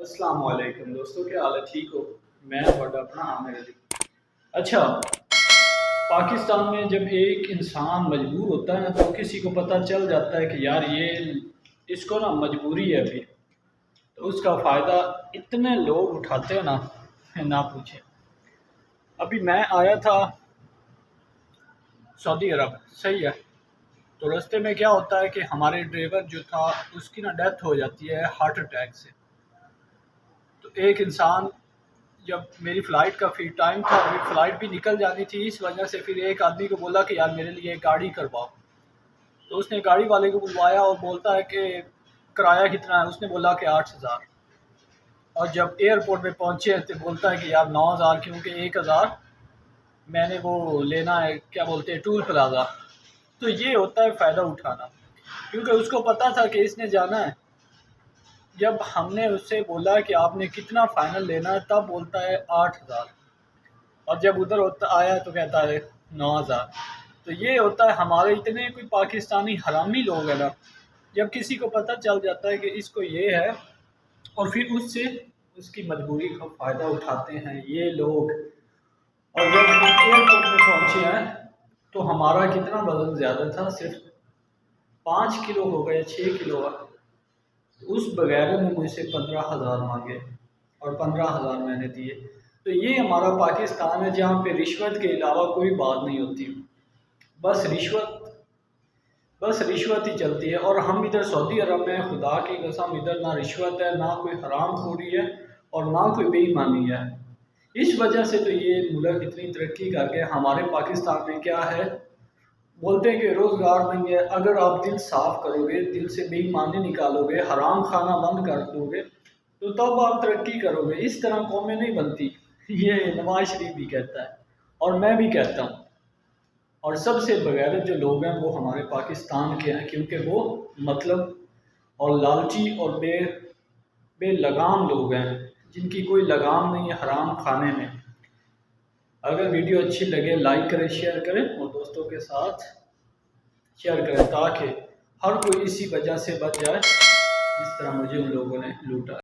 السلام علیکم دوستوں، کیا حال ہے؟ ٹھیک ہو؟ میں اپنا عامر علی۔ اچھا، پاکستان میں جب ایک انسان مجبور ہوتا ہے نا تو کسی کو پتہ چل جاتا ہے کہ یار یہ اس کو نا مجبوری ہے ابھی، تو اس کا فائدہ اتنے لوگ اٹھاتے ہیں نا، نہ پوچھیں۔ ابھی میں آیا تھا سعودی عرب، صحیح ہے، تو راستے میں کیا ہوتا ہے کہ ہمارے ڈرائیور جو تھا اس کی نا ڈیتھ ہو جاتی ہے ہارٹ اٹیک سے۔ تو ایک انسان، جب میری فلائٹ کا فری ٹائم تھا، میری فلائٹ بھی نکل جانی تھی، اس وجہ سے پھر ایک آدمی کو بولا کہ یار میرے لیے گاڑی کرواؤ۔ تو اس نے گاڑی والے کو بلوایا اور بولتا ہے کہ کرایہ کتنا ہے؟ اس نے بولا کہ 8,000۔ اور جب ایئرپورٹ پہ پہنچے تو بولتا ہے کہ یار 9,000، کیونکہ 1,000 میں نے وہ لینا ہے، کیا بولتے ہیں، ٹول پلازا۔ تو یہ ہوتا ہے فائدہ اٹھانا، کیونکہ اس کو پتا تھا کہ اس نے جانا ہے۔ جب ہم نے اس سے بولا کہ آپ نے کتنا فائنل لینا ہے، تب بولتا ہے 8,000، اور جب ادھر آیا تو کہتا ہے 9,000۔ تو یہ ہوتا ہے ہمارے اتنے کوئی پاکستانی حرامی لوگ ہیں نا، جب کسی کو پتہ چل جاتا ہے کہ اس کو یہ ہے، اور پھر اس سے اس کی مجبوری کا فائدہ اٹھاتے ہیں یہ لوگ۔ اور جب ہم ایئرپورٹ میں پہنچے ہیں تو ہمارا کتنا وزن زیادہ تھا، صرف 5 کلو ہو گئے، 6 کلو۔ اس بغیر نے مجھ سے 15,000 مانگے اور 15,000 میں نے دیے۔ تو یہ ہمارا پاکستان ہے جہاں پہ رشوت کے علاوہ کوئی بات نہیں ہوتی، بس رشوت ہی چلتی ہے۔ اور ہم ادھر سعودی عرب میں، خدا کی قسم، ادھر نہ رشوت ہے، نہ کوئی حرام خوری ہے، اور نہ کوئی بے ایمانی ہے۔ اس وجہ سے تو یہ ملک اتنی ترقی کر کے، ہمارے پاکستان میں کیا ہے، بولتے ہیں کہ روزگار نہیں ہے۔ اگر آپ دل صاف کرو گے، دل سے بے ایمانی نکالو گے، حرام کھانا بند کر دو گے، تو تب آپ ترقی کرو گے۔ اس طرح قومیں نہیں بنتی، یہ نواز شریف بھی کہتا ہے اور میں بھی کہتا ہوں۔ اور سب سے بغیرت جو لوگ ہیں وہ ہمارے پاکستان کے ہیں، کیونکہ وہ مطلب اور لالچی اور بے لگام لوگ ہیں، جن کی کوئی لگام نہیں ہے حرام کھانے میں۔ اگر ویڈیو اچھی لگے لائک کریں، شیئر کریں، اور دوستوں کے ساتھ شیئر کریں، تاکہ ہر کوئی اسی وجہ سے بچ جائے جس طرح مجھے ان لوگوں نے لوٹا۔